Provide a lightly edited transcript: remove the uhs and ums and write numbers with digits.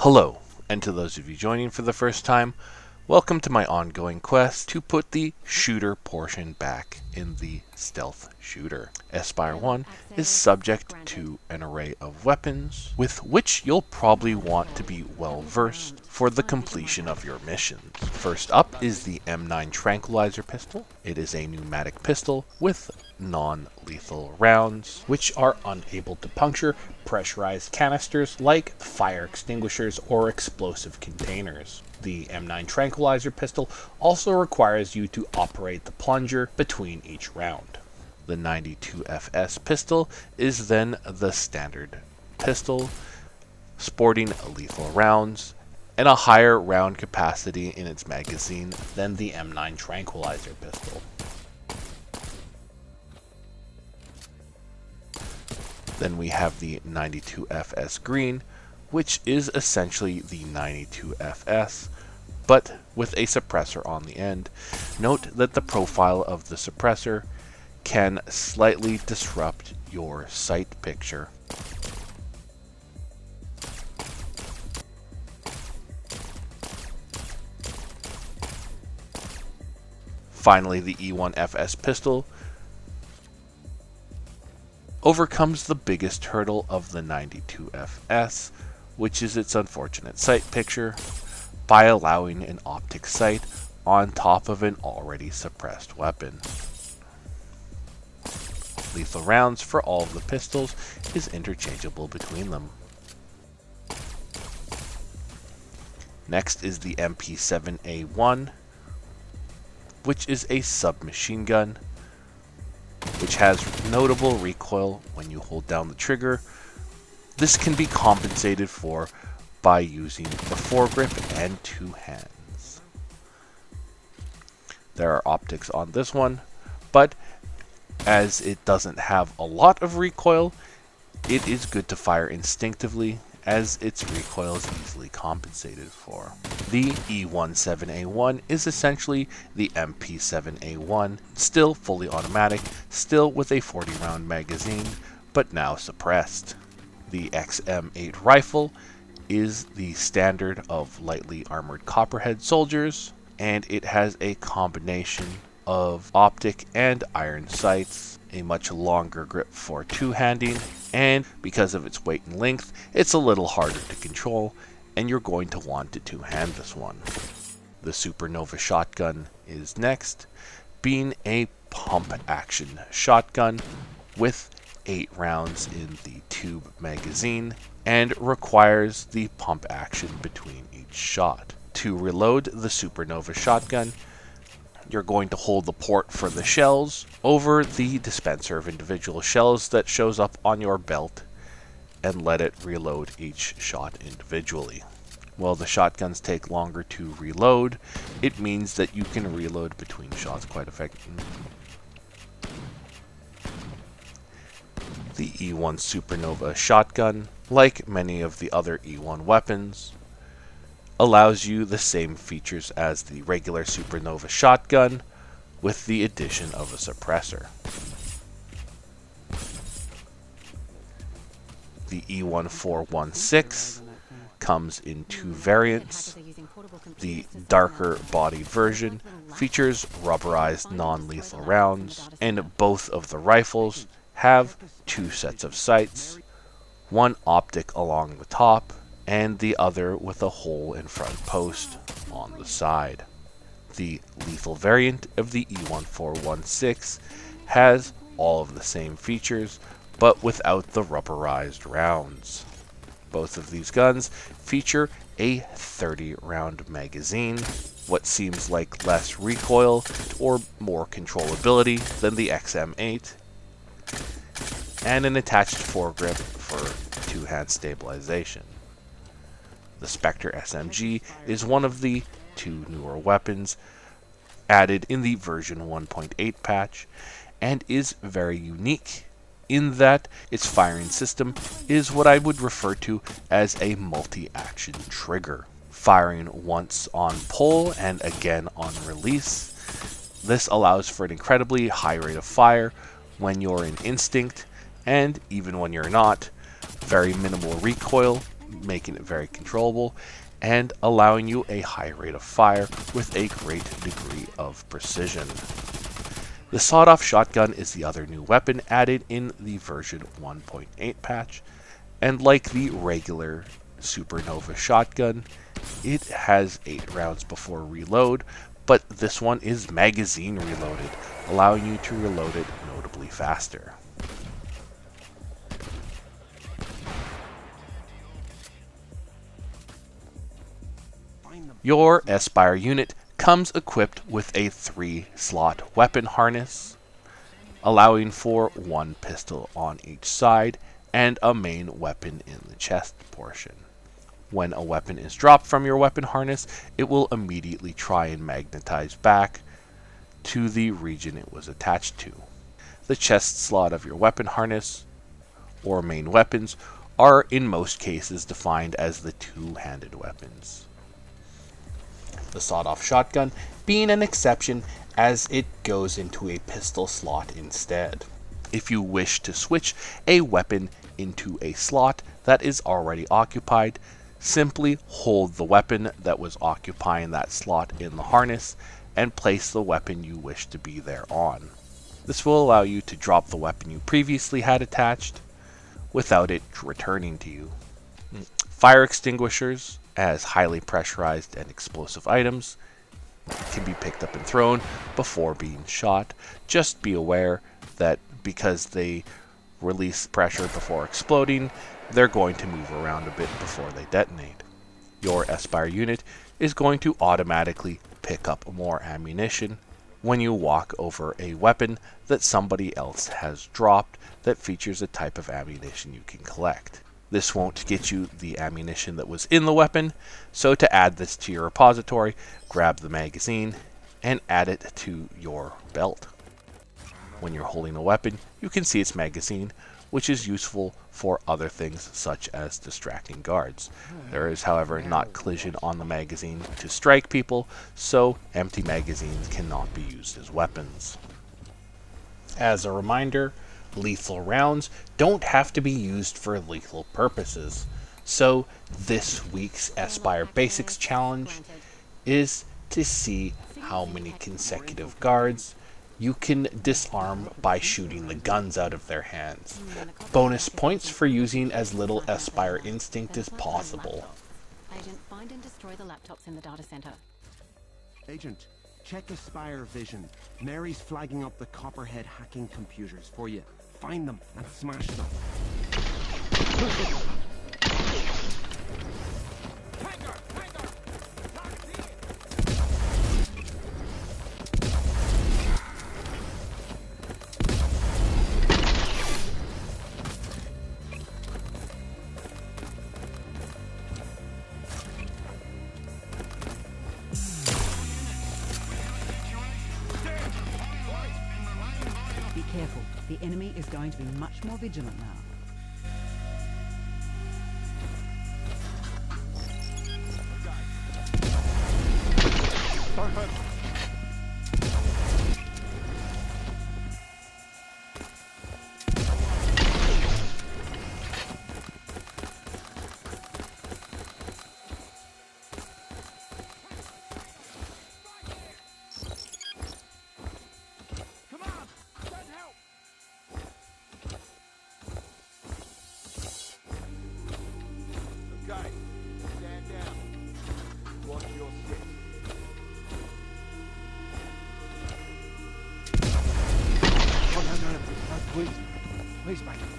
Hello, and to those of you joining for the first time, welcome to my ongoing quest to put the shooter portion back in the stealth shooter. Espire 1 is subject to an array of weapons, with which you'll probably want to be well versed for the completion of your missions. First up is the M9 tranquilizer pistol. It is a pneumatic pistol with non-lethal rounds, which are unable to puncture pressurized canisters like fire extinguishers or explosive containers. The M9 tranquilizer pistol also requires you to operate the plunger between each round. The 92FS pistol is then the standard pistol, sporting lethal rounds and a higher round capacity in its magazine than the M9 tranquilizer pistol. Then we have the 92FS green, which is essentially the 92FS, but with a suppressor on the end. Note that the profile of the suppressor can slightly disrupt your sight picture. Finally, the E1FS pistol overcomes the biggest hurdle of the 92FS, which is its unfortunate sight picture, by allowing an optic sight on top of an already suppressed weapon. Lethal rounds for all of the pistols is interchangeable between them. Next is the MP7A1, which is a submachine gun, which has notable recoil when you hold down the trigger. This can be compensated for by using the foregrip and two hands. There are optics on this one, but as it doesn't have a lot of recoil, it is good to fire instinctively, as its recoil is easily compensated for. The E17A1 is essentially the MP7A1, still fully automatic, still with a 40-round magazine, but now suppressed. The XM8 rifle is the standard of lightly armored copperhead soldiers, and it has a combination of optic and iron sights, a much longer grip for two-handing, and because of its weight and length, it's a little harder to control, and you're going to want to two-hand this one. The Supernova shotgun is next, being a pump-action shotgun with 8 rounds in the tube magazine, and requires the pump action between each shot. To reload the Supernova shotgun, you're going to hold the port for the shells over the dispenser of individual shells that shows up on your belt and let it reload each shot individually. While the shotguns take longer to reload, it means that you can reload between shots quite effectively. The E1 Supernova shotgun, like many of the other E1 weapons, allows you the same features as the regular Supernova shotgun, with the addition of a suppressor. The E1416 comes in 2 variants. The darker bodied version features rubberized non-lethal rounds, and both of the rifles have 2 sets of sights, one optic along the top, and the other with a hole in front post on the side. The lethal variant of the E1416 has all of the same features, but without the rubberized rounds. Both of these guns feature a 30-round magazine, what seems like less recoil or more controllability than the XM8, and an attached foregrip for two-hand stabilization. The Spectre SMG is one of the 2 newer weapons added in the version 1.8 patch, and is very unique in that its firing system is what I would refer to as a multi-action trigger. Firing once on pull and again on release, this allows for an incredibly high rate of fire when you're in instinct, and even when you're not, very minimal recoil, making it very controllable and allowing you a high rate of fire with a great degree of precision. The sawed-off shotgun is the other new weapon added in the version 1.8 patch, and like the regular Supernova shotgun, it has 8 rounds before reload, but this one is magazine reloaded, allowing you to reload it notably faster. Your Espire unit comes equipped with a 3-slot weapon harness, allowing for 1 pistol on each side and a main weapon in the chest portion. When a weapon is dropped from your weapon harness, it will immediately try and magnetize back to the region it was attached to. The chest slot of your weapon harness or main weapons are in most cases defined as the 2-handed weapons. The sawed-off shotgun being an exception as it goes into a pistol slot instead. If you wish to switch a weapon into a slot that is already occupied, simply hold the weapon that was occupying that slot in the harness and place the weapon you wish to be there on. This will allow you to drop the weapon you previously had attached without it returning to you. Fire extinguishers, as highly pressurized and explosive items, can be picked up and thrown before being shot. Just be aware that because they release pressure before exploding, they're going to move around a bit before they detonate. Your Espire unit is going to automatically pick up more ammunition when you walk over a weapon that somebody else has dropped that features a type of ammunition you can collect. This won't get you the ammunition that was in the weapon, so to add this to your repository, grab the magazine and add it to your belt. When you're holding a weapon, you can see its magazine, which is useful for other things such as distracting guards. There is, however, not collision on the magazine to strike people, so empty magazines cannot be used as weapons. As a reminder, lethal rounds don't have to be used for lethal purposes, so this week's Espire Basics Challenge is to see how many consecutive guards you can disarm by shooting the guns out of their hands. Bonus points for using as little Espire instinct as possible. Agent, find and destroy the laptops in the data center. Agent, check Espire vision. Mary's flagging up the Copperhead hacking computers for you. Find them and smash them. Be careful. The enemy is going to be much more vigilant now. Okay, stand down. Watch your step. Oh, no, please, please, mate.